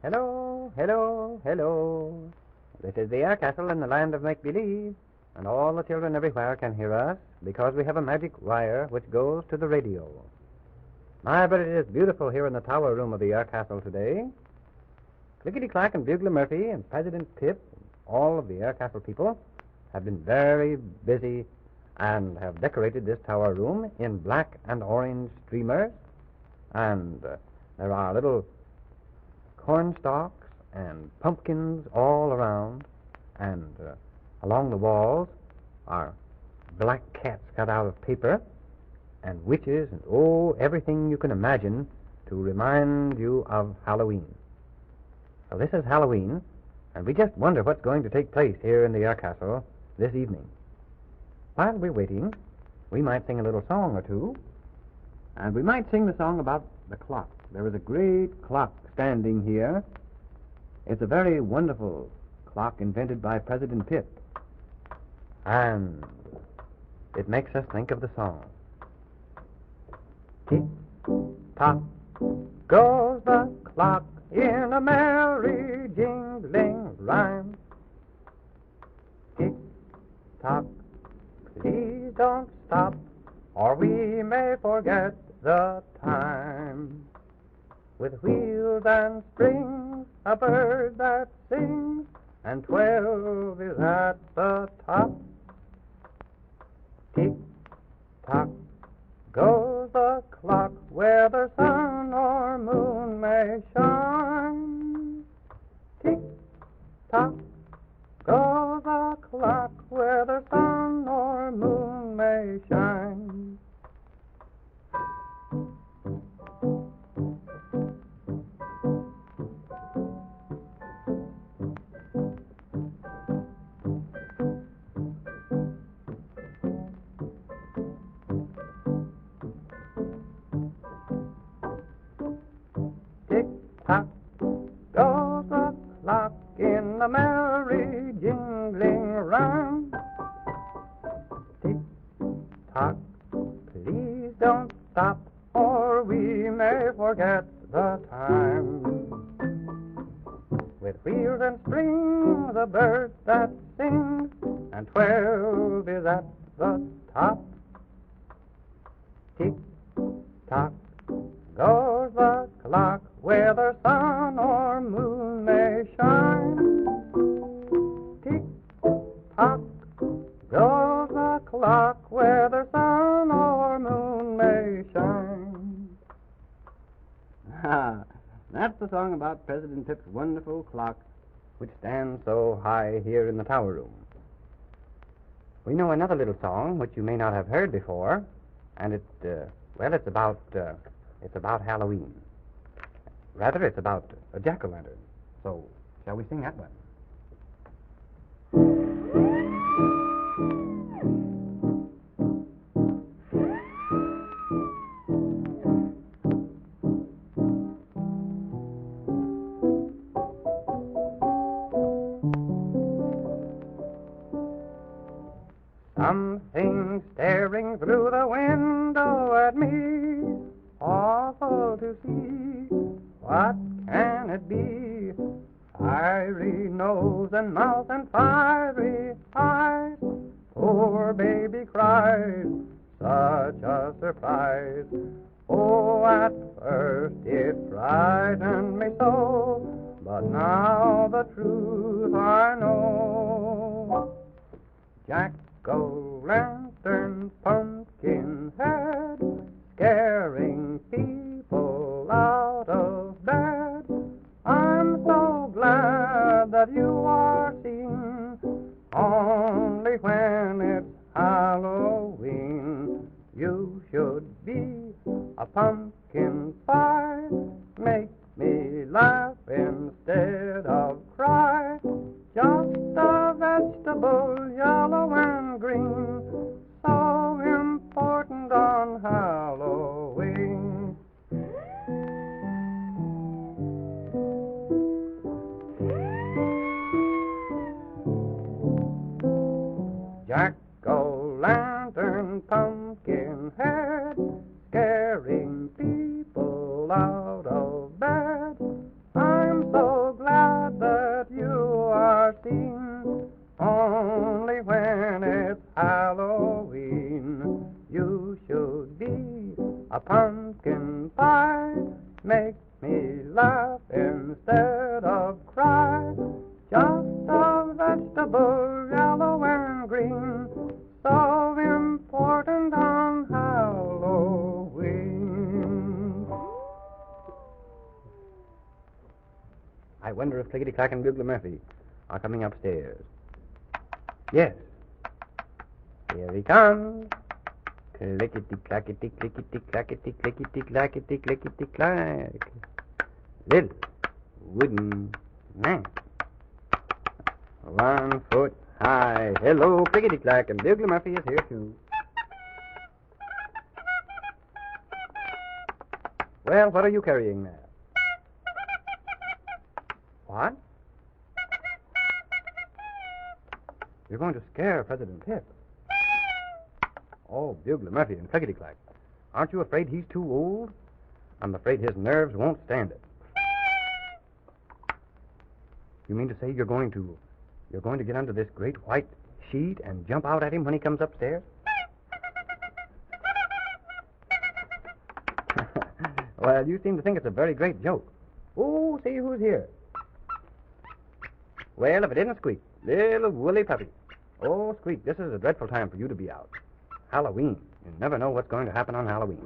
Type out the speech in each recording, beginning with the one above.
Hello, hello, hello. This is the Air Castle in the land of make-believe, and all the children everywhere can hear us because we have a magic wire which goes to the radio. My, but it is beautiful here in the tower room of the Air Castle today. Clickety-Clack and Bugler Murphy and President Pip and all of the Air Castle people have been very busy and have decorated this tower room in black and orange streamers, and there are little corn stalks and pumpkins all around, and along the walls are black cats cut out of paper, and witches, and everything you can imagine to remind you of Halloween. So this is Halloween, and we just wonder what's going to take place here in the Air Castle this evening. While we're waiting, we might sing a little song or two, and we might sing the song about the clock. There is a great clock standing here. It's a very wonderful clock invented by President Pitt, and it makes us think of the song. Tick-tock goes the clock in a merry jingling rhyme. Tick-tock, please don't stop, or we may forget the time. With wheels and springs, a bird that sings, and 12 is at the top. Tick-tock goes the clock where the sun or moon may shine. Tick-tock goes the clock where the sun or moon may shine. Tick-tock goes the clock in the merry jingling rhyme. Tick-tock, please don't stop, or we may forget the time. With wheels and springs, a bird that sings, and 12 is at the top. Tick-tock goes the clock where the sun or moon may shine. Tick-tock goes the clock where the sun or moon may shine. That's the song about President Pip's wonderful clock, which stands so high here in the tower room. We know another little song which you may not have heard before, and it's about Halloween. Rather, it's about a jack-o'-lantern. So, shall we sing that one? Something staring through the window at me, awful to see. What can it be? Fiery nose and mouth and fiery eyes. Poor baby cries, such a surprise. Oh, at first it frightened me so, but now the truth I know. Jack-o'-lantern, pumpkin head, scaring people out of bed. I'm so glad that you are seen, only when it's Halloween. You should be a pumpkin pie, make me laugh instead of cry. Just a vegetable, yellow and green, so important on Halloween. Jack-o'-lantern, pumpkin head, scaring people out of bed. I'm so A pumpkin pie makes me laugh instead of cry. Just a vegetable, yellow and green, so important on Halloween. I wonder if Clickety-Clack and Bugler Murphy are coming upstairs. Yes. Here he comes. Clickety-clackety, clickety-clackety, clickety-clackety, clickety-clack. Little wooden man. 1 foot high. Hello, Clickety-Clack, and Bugler Murphy is here too. Well, what are you carrying there? What? You're going to scare President Pip. Oh, Bugler Murphy and Clickety-Clack. Aren't you afraid he's too old? I'm afraid his nerves won't stand it. You mean to say you're going to get under this great white sheet and jump out at him when he comes upstairs? Well, you seem to think it's a very great joke. Oh, see who's here. Well, if it isn't Squeak, little woolly puppy. Oh, Squeak, this is a dreadful time for you to be out. Halloween. You never know what's going to happen on Halloween.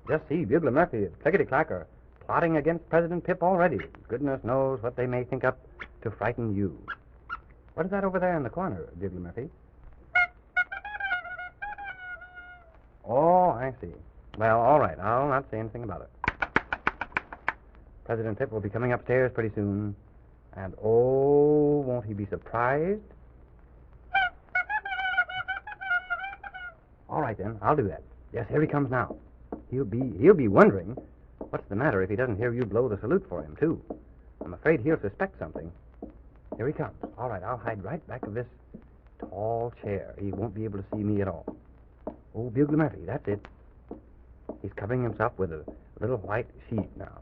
Just see, Bugler Murphy and Clickety-Clack are plotting against President Pip already. Goodness knows what they may think up to frighten you. What is that over there in the corner, Bugler Murphy? Oh, I see. Well, all right. I'll not say anything about it. President Pip will be coming upstairs pretty soon. And, oh, won't he be surprised? All right, then. I'll do that. Yes, here he comes now. He'll be wondering what's the matter if he doesn't hear you blow the salute for him, too. I'm afraid he'll suspect something. Here he comes. All right, I'll hide right back of this tall chair. He won't be able to see me at all. Oh, Bugler Murphy, that's it. He's covering himself with a little white sheet now.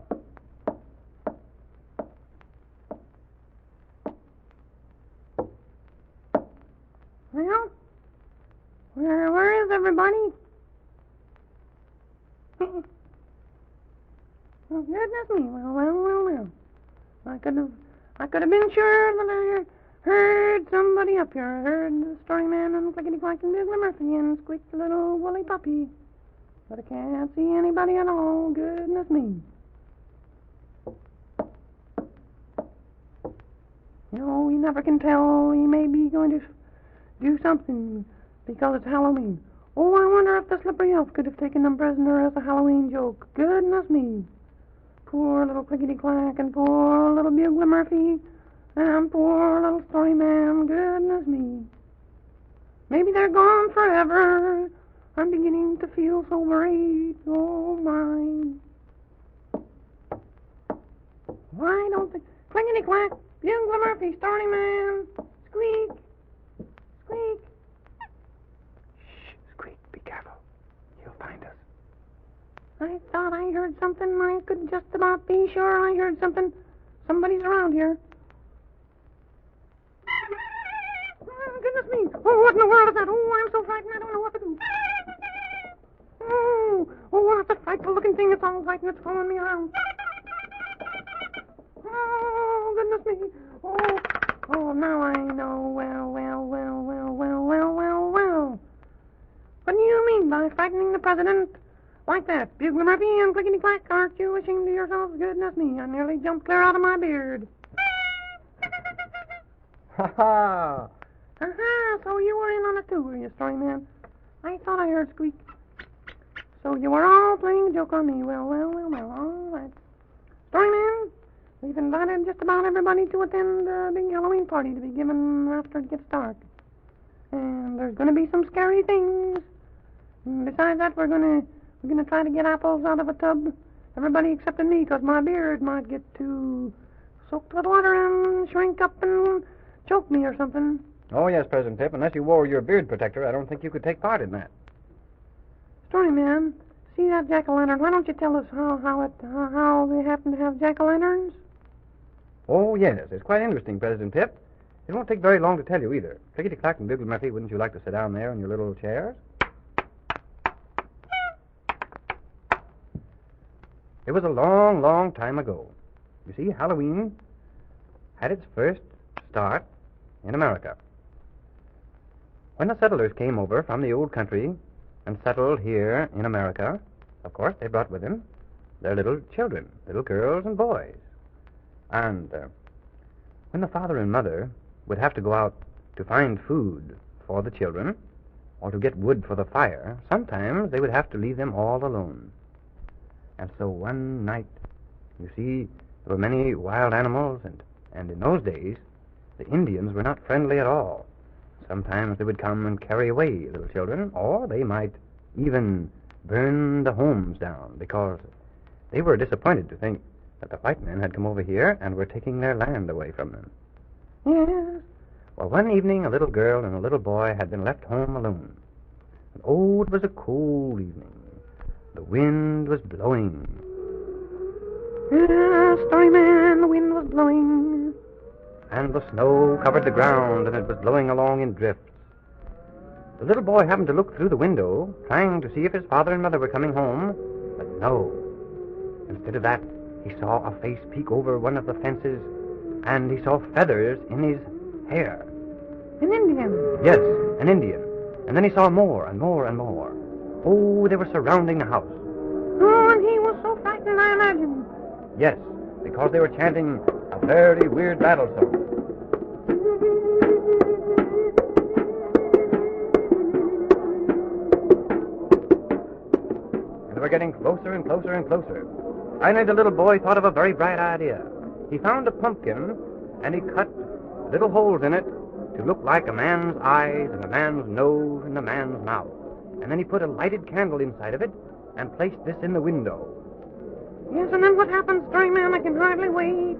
Well, where is everybody? Oh, goodness me. Well. I could have been sure that I heard somebody up here. I heard the story man and Clickety-Clack and Bugler Murphy and Squeak the little woolly puppy. But I can't see anybody at all. Goodness me. You know, you never can tell. He may be going to do something because it's Halloween. Oh, I wonder if the slippery elf could have taken them prisoner as a Halloween joke. Goodness me. Poor little Clickety-Clack and poor little Bugler Murphy and poor little story man. Goodness me. Maybe they're gone forever. I'm beginning to feel so worried. Oh, my. Why don't they... Clickety-Clack, Bugler Murphy, story man. Squeak. Squeak. Shh, Squeak, be careful. He'll find us. I thought I heard something. I could just about be sure I heard something. Somebody's around here. Oh, goodness me. Oh, what in the world is that? Oh, I'm so frightened I don't know what to do. Oh, that's a frightful looking thing. It's all white and it's following me around. Oh, goodness me. Oh, now I know. Well. What do you mean by frightening the president like that? Bugler Murphy and Clickety-Clack, aren't you wishing to yourselves, goodness me, I nearly jumped clear out of my beard. Ha-ha! Aha, so you were in on it too, were you, story man? I thought I heard Squeak. So you were all playing a joke on me. Well, all right. Story man, we've invited just about everybody to attend the big Halloween party to be given after it gets dark. And there's going to be some scary things. And besides that, we're going to try to get apples out of a tub. Everybody excepting me, because my beard might get too soaked with water and shrink up and choke me or something. Oh, yes, President Pip. Unless you wore your beard protector, I don't think you could take part in that. Story man, see that jack-o'-lantern? Why don't you tell us how they happen to have jack-o'-lanterns? Oh, yes. It's quite interesting, President Pip. It won't take very long to tell you either. Clickety-Clack and Bugler Murphy, wouldn't you like to sit down there in your little chairs? It was a long, long time ago. You see, Halloween had its first start in America. When the settlers came over from the old country and settled here in America, of course, they brought with them their little children, little girls and boys. And when the father and mother would have to go out to find food for the children or to get wood for the fire, sometimes they would have to leave them all alone. And so one night, you see, there were many wild animals, and in those days, the Indians were not friendly at all. Sometimes they would come and carry away little children, or they might even burn the homes down, because they were disappointed to think that the white men had come over here and were taking their land away from them. Yes. Well, one evening, a little girl and a little boy had been left home alone. And oh, it was a cold evening. The wind was blowing. Yeah, Storyman, the wind was blowing. And the snow covered the ground, and it was blowing along in drifts. The little boy happened to look through the window, trying to see if his father and mother were coming home, but no. Instead of that, he saw a face peek over one of the fences, and he saw feathers in his hair. An Indian. Yes, an Indian. And then he saw more and more and more. Oh, they were surrounding the house. Oh, and he was so frightened, I imagine. Yes, because they were chanting a very weird battle song. And they were getting closer and closer and closer. Finally, the little boy thought of a very bright idea. He found a pumpkin, and he cut little holes in it to look like a man's eyes and a man's nose and a man's mouth. And then he put a lighted candle inside of it and placed this in the window. Yes, and then what happened, Storyman? I can hardly wait.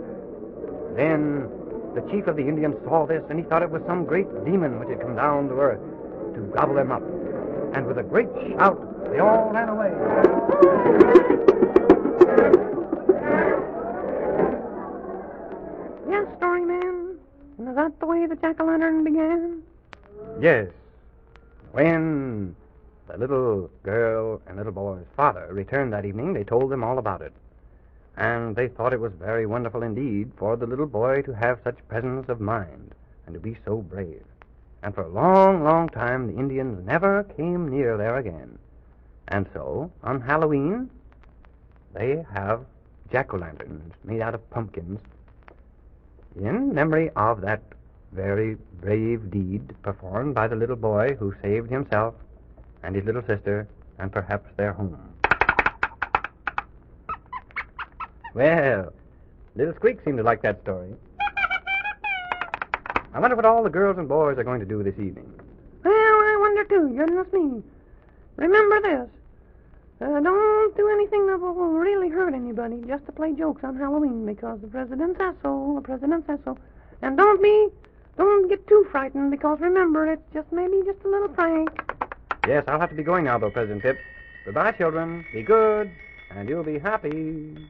Then the chief of the Indians saw this, and he thought it was some great demon which had come down to earth to gobble them up. And with a great shout, they all ran away. Yes, Storyman. And is that the way the jack-o'-lantern began? Yes. When the little girl and little boy's father returned that evening, they told them all about it. And they thought it was very wonderful indeed for the little boy to have such presence of mind and to be so brave. And for a long, long time, the Indians never came near there again. And so, on Halloween, they have jack-o'-lanterns made out of pumpkins in memory of that very brave deed performed by the little boy who saved himself and his little sister and perhaps their home. Well, little Squeak seemed to like that story. I wonder what all the girls and boys are going to do this evening. Well, I wonder too. Goodness me. Remember this. Don't do anything that will really hurt anybody just to play jokes on Halloween, because the president says so. The president says so. And don't get too frightened, because remember, it's just maybe just a little prank. Yes, I'll have to be going now, though, President Pip. Goodbye, children. Be good, and you'll be happy.